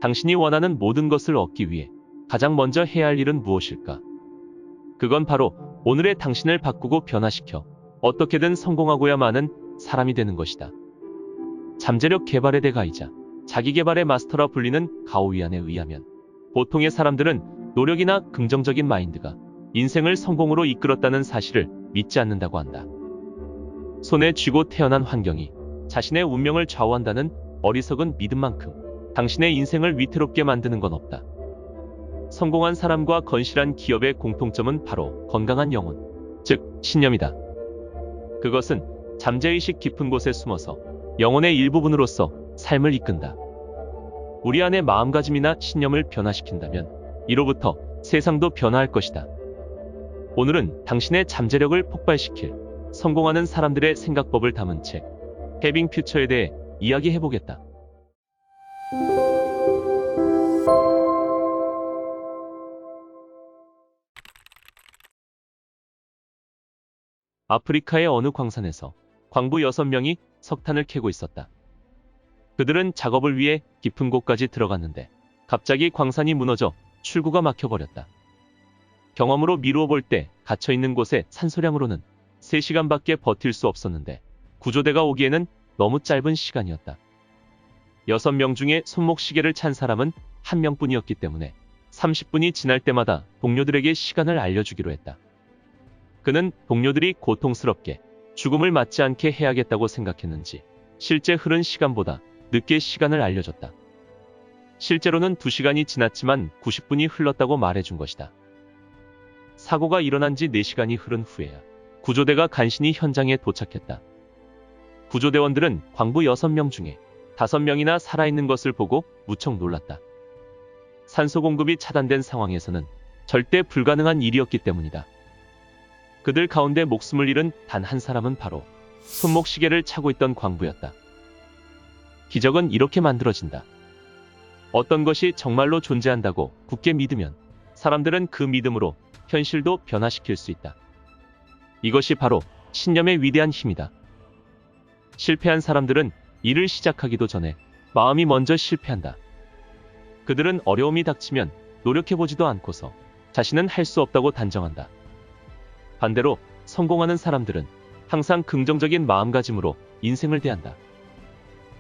당신이 원하는 모든 것을 얻기 위해 가장 먼저 해야 할 일은 무엇일까? 그건 바로 오늘의 당신을 바꾸고 변화시켜 어떻게든 성공하고야만 사람이 되는 것이다. 잠재력 개발의 대가이자 자기개발의 마스터라 불리는 가오위안에 의하면 보통의 사람들은 노력이나 긍정적인 마인드가 인생을 성공으로 이끌었다는 사실을 믿지 않는다고 한다. 손에 쥐고 태어난 환경이 자신의 운명을 좌우한다는 어리석은 믿음만큼 당신의 인생을 위태롭게 만드는 건 없다. 성공한 사람과 건실한 기업의 공통점은 바로 건강한 영혼, 즉 신념이다. 그것은 잠재의식 깊은 곳에 숨어서 영혼의 일부분으로서 삶을 이끈다. 우리 안의 마음가짐이나 신념을 변화시킨다면 이로부터 세상도 변화할 것이다. 오늘은 당신의 잠재력을 폭발시킬 성공하는 사람들의 생각법을 담은 책 해빙 퓨처에 대해 이야기해보겠다. 아프리카의 어느 광산에서 광부 6명이 석탄을 캐고 있었다. 그들은 작업을 위해 깊은 곳까지 들어갔는데 갑자기 광산이 무너져 출구가 막혀버렸다. 경험으로 미루어 볼 때 갇혀있는 곳의 산소량으로는 3시간밖에 버틸 수 없었는데 구조대가 오기에는 너무 짧은 시간이었다. 6명 중에 손목시계를 찬 사람은 1명뿐이었기 때문에 30분이 지날 때마다 동료들에게 시간을 알려주기로 했다. 그는 동료들이 고통스럽게 죽음을 맞지 않게 해야겠다고 생각했는지 실제 흐른 시간보다 늦게 시간을 알려줬다. 실제로는 2시간이 지났지만 90분이 흘렀다고 말해준 것이다. 사고가 일어난 지 4시간이 흐른 후에야 구조대가 간신히 현장에 도착했다. 구조대원들은 광부 6명 중에 5명이나 살아있는 것을 보고 무척 놀랐다. 산소 공급이 차단된 상황에서는 절대 불가능한 일이었기 때문이다. 그들 가운데 목숨을 잃은 단 한 사람은 바로 손목시계를 차고 있던 광부였다. 기적은 이렇게 만들어진다. 어떤 것이 정말로 존재한다고 굳게 믿으면 사람들은 그 믿음으로 현실도 변화시킬 수 있다. 이것이 바로 신념의 위대한 힘이다. 실패한 사람들은 일을 시작하기도 전에 마음이 먼저 실패한다. 그들은 어려움이 닥치면 노력해보지도 않고서 자신은 할 수 없다고 단정한다. 반대로 성공하는 사람들은 항상 긍정적인 마음가짐으로 인생을 대한다.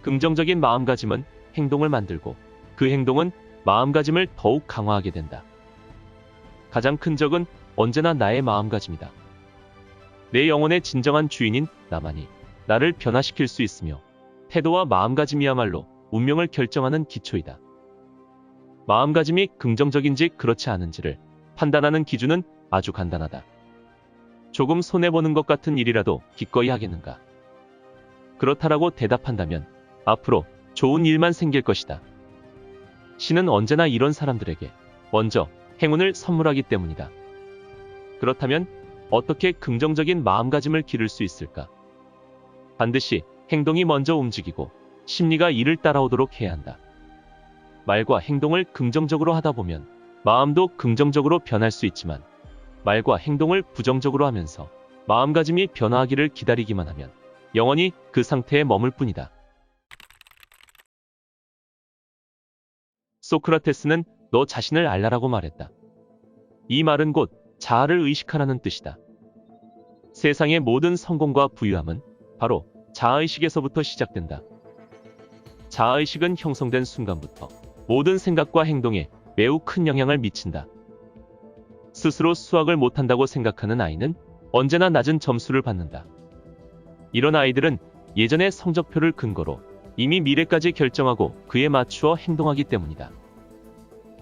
긍정적인 마음가짐은 행동을 만들고 그 행동은 마음가짐을 더욱 강화하게 된다. 가장 큰 적은 언제나 나의 마음가짐이다. 내 영혼의 진정한 주인인 나만이 나를 변화시킬 수 있으며 태도와 마음가짐이야말로 운명을 결정하는 기초이다. 마음가짐이 긍정적인지 그렇지 않은지를 판단하는 기준은 아주 간단하다. 조금 손해보는 것 같은 일이라도 기꺼이 하겠는가? 그렇다라고 대답한다면 앞으로 좋은 일만 생길 것이다. 신은 언제나 이런 사람들에게 먼저 행운을 선물하기 때문이다. 그렇다면 어떻게 긍정적인 마음가짐을 기를 수 있을까? 반드시 행동이 먼저 움직이고 심리가 이를 따라오도록 해야 한다. 말과 행동을 긍정적으로 하다 보면 마음도 긍정적으로 변할 수 있지만 말과 행동을 부정적으로 하면서 마음가짐이 변화하기를 기다리기만 하면 영원히 그 상태에 머물 뿐이다. 소크라테스는 너 자신을 알라라고 말했다. 이 말은 곧 자아를 의식하라는 뜻이다. 세상의 모든 성공과 부유함은 바로 자아의식에서부터 시작된다. 자아의식은 형성된 순간부터 모든 생각과 행동에 매우 큰 영향을 미친다. 스스로 수학을 못한다고 생각하는 아이는 언제나 낮은 점수를 받는다. 이런 아이들은 예전의 성적표를 근거로 이미 미래까지 결정하고 그에 맞추어 행동하기 때문이다.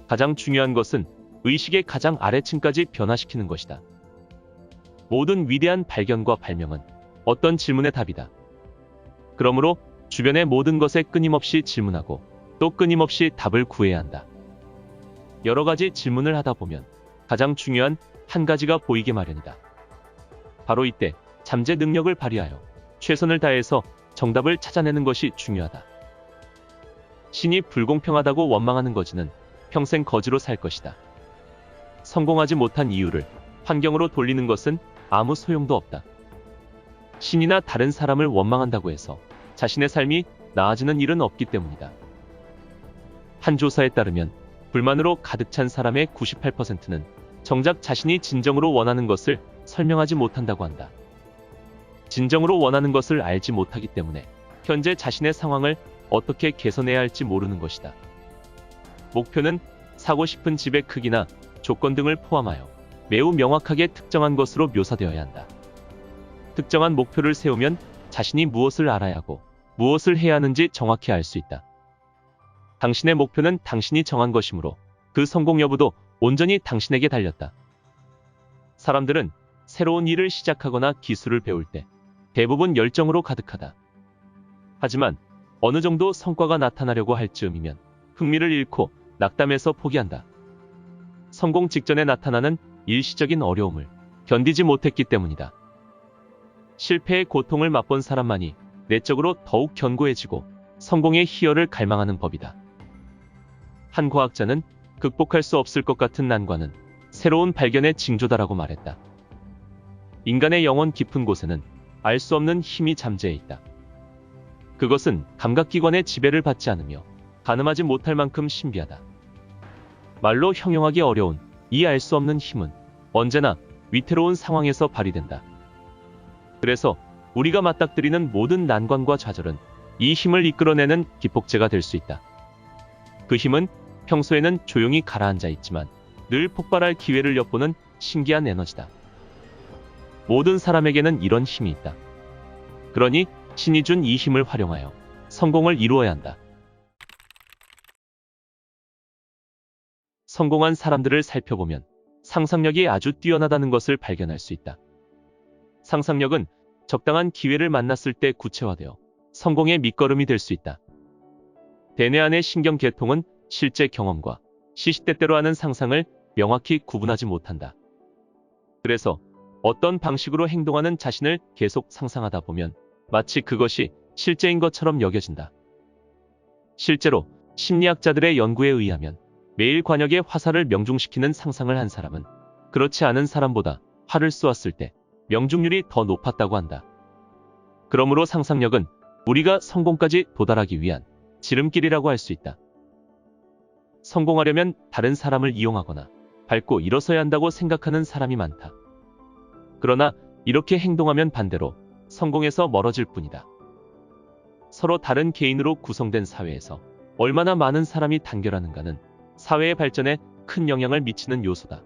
가장 중요한 것은 의식의 가장 아래층까지 변화시키는 것이다. 모든 위대한 발견과 발명은 어떤 질문의 답이다. 그러므로 주변의 모든 것에 끊임없이 질문하고 또 끊임없이 답을 구해야 한다. 여러 가지 질문을 하다 보면 가장 중요한 한 가지가 보이게 마련이다. 바로 이때 잠재 능력을 발휘하여 최선을 다해서 정답을 찾아내는 것이 중요하다. 신이 불공평하다고 원망하는 거지는 평생 거지로 살 것이다. 성공하지 못한 이유를 환경으로 돌리는 것은 아무 소용도 없다. 신이나 다른 사람을 원망한다고 해서 자신의 삶이 나아지는 일은 없기 때문이다. 한 조사에 따르면 불만으로 가득 찬 사람의 98%는 정작 자신이 진정으로 원하는 것을 설명하지 못한다고 한다. 진정으로 원하는 것을 알지 못하기 때문에 현재 자신의 상황을 어떻게 개선해야 할지 모르는 것이다. 목표는 사고 싶은 집의 크기나 조건 등을 포함하여 매우 명확하게 특정한 것으로 묘사되어야 한다. 특정한 목표를 세우면 자신이 무엇을 알아야 하고 무엇을 해야 하는지 정확히 알 수 있다. 당신의 목표는 당신이 정한 것이므로 그 성공 여부도 온전히 당신에게 달렸다. 사람들은 새로운 일을 시작하거나 기술을 배울 때 대부분 열정으로 가득하다. 하지만 어느 정도 성과가 나타나려고 할 즈음이면 흥미를 잃고 낙담해서 포기한다. 성공 직전에 나타나는 일시적인 어려움을 견디지 못했기 때문이다. 실패의 고통을 맛본 사람만이 내적으로 더욱 견고해지고 성공의 희열을 갈망하는 법이다. 한 과학자는 극복할 수 없을 것 같은 난관은 새로운 발견의 징조다라고 말했다. 인간의 영혼 깊은 곳에는 알 수 없는 힘이 잠재해 있다. 그것은 감각기관의 지배를 받지 않으며 가늠하지 못할 만큼 신비하다. 말로 형용하기 어려운 이 알 수 없는 힘은 언제나 위태로운 상황에서 발휘된다. 그래서 우리가 맞닥뜨리는 모든 난관과 좌절은 이 힘을 이끌어내는 기폭제가 될 수 있다. 그 힘은 평소에는 조용히 가라앉아 있지만 늘 폭발할 기회를 엿보는 신기한 에너지다. 모든 사람에게는 이런 힘이 있다. 그러니 신이 준 이 힘을 활용하여 성공을 이루어야 한다. 성공한 사람들을 살펴보면 상상력이 아주 뛰어나다는 것을 발견할 수 있다. 상상력은 적당한 기회를 만났을 때 구체화되어 성공의 밑거름이 될 수 있다. 대뇌 안의 신경계통은 실제 경험과 시시때때로 하는 상상을 명확히 구분하지 못한다. 그래서 어떤 방식으로 행동하는 자신을 계속 상상하다 보면 마치 그것이 실제인 것처럼 여겨진다. 실제로 심리학자들의 연구에 의하면 매일 관역의 화살을 명중시키는 상상을 한 사람은 그렇지 않은 사람보다 활을 쏘았을 때 명중률이 더 높았다고 한다. 그러므로 상상력은 우리가 성공까지 도달하기 위한 지름길이라고 할 수 있다. 성공하려면 다른 사람을 이용하거나 밟고 일어서야 한다고 생각하는 사람이 많다. 그러나 이렇게 행동하면 반대로 성공에서 멀어질 뿐이다. 서로 다른 개인으로 구성된 사회에서 얼마나 많은 사람이 단결하는가는 사회의 발전에 큰 영향을 미치는 요소다.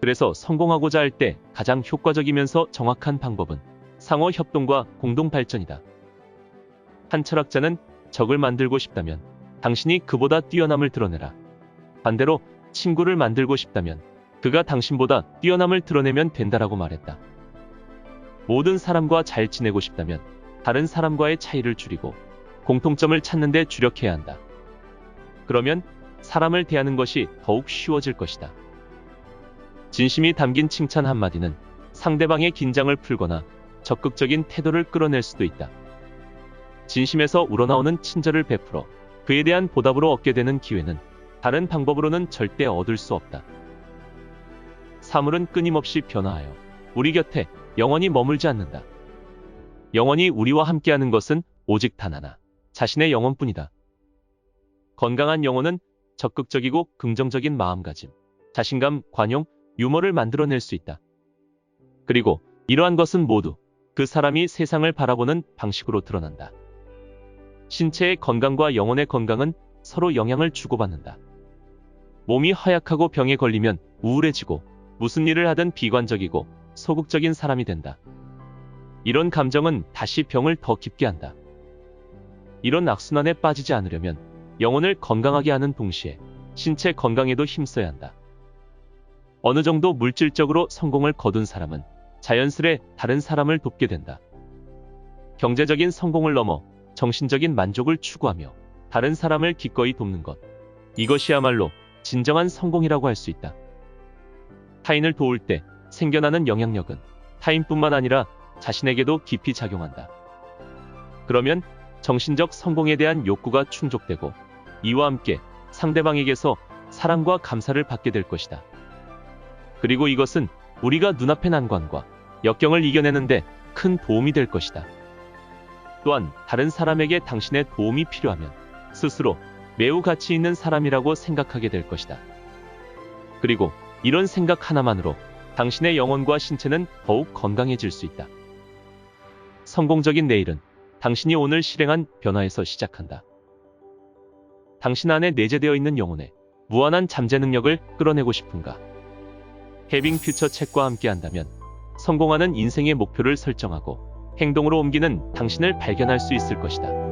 그래서 성공하고자 할 때 가장 효과적이면서 정확한 방법은 상호 협동과 공동 발전이다. 한 철학자는 적을 만들고 싶다면 당신이 그보다 뛰어남을 드러내라. 반대로 친구를 만들고 싶다면 그가 당신보다 뛰어남을 드러내면 된다라고 말했다. 모든 사람과 잘 지내고 싶다면 다른 사람과의 차이를 줄이고 공통점을 찾는 데 주력해야 한다. 그러면 사람을 대하는 것이 더욱 쉬워질 것이다. 진심이 담긴 칭찬 한마디는 상대방의 긴장을 풀거나 적극적인 태도를 끌어낼 수도 있다. 진심에서 우러나오는 친절을 베풀어 그에 대한 보답으로 얻게 되는 기회는 다른 방법으로는 절대 얻을 수 없다. 사물은 끊임없이 변화하여 우리 곁에 영원히 머물지 않는다. 영원히 우리와 함께하는 것은 오직 단 하나, 자신의 영혼뿐이다. 건강한 영혼은 적극적이고 긍정적인 마음가짐, 자신감, 관용, 유머를 만들어낼 수 있다. 그리고 이러한 것은 모두 그 사람이 세상을 바라보는 방식으로 드러난다. 신체의 건강과 영혼의 건강은 서로 영향을 주고받는다. 몸이 허약하고 병에 걸리면 우울해지고 무슨 일을 하든 비관적이고 소극적인 사람이 된다. 이런 감정은 다시 병을 더 깊게 한다. 이런 악순환에 빠지지 않으려면 영혼을 건강하게 하는 동시에 신체 건강에도 힘써야 한다. 어느 정도 물질적으로 성공을 거둔 사람은 자연스레 다른 사람을 돕게 된다. 경제적인 성공을 넘어 정신적인 만족을 추구하며 다른 사람을 기꺼이 돕는 것. 이것이야말로 진정한 성공이라고 할 수 있다. 타인을 도울 때 생겨나는 영향력은 타인뿐만 아니라 자신에게도 깊이 작용한다. 그러면 정신적 성공에 대한 욕구가 충족되고 이와 함께 상대방에게서 사랑과 감사를 받게 될 것이다. 그리고 이것은 우리가 눈앞의 난관과 역경을 이겨내는데 큰 도움이 될 것이다. 또한 다른 사람에게 당신의 도움이 필요하면 스스로 매우 가치 있는 사람이라고 생각하게 될 것이다. 그리고 이런 생각 하나만으로 당신의 영혼과 신체는 더욱 건강해질 수 있다. 성공적인 내일은 당신이 오늘 실행한 변화에서 시작한다. 당신 안에 내재되어 있는 영혼의 무한한 잠재 능력을 끌어내고 싶은가? 해빙 퓨처 책과 함께한다면 성공하는 인생의 목표를 설정하고 행동으로 옮기는 당신을 발견할 수 있을 것이다.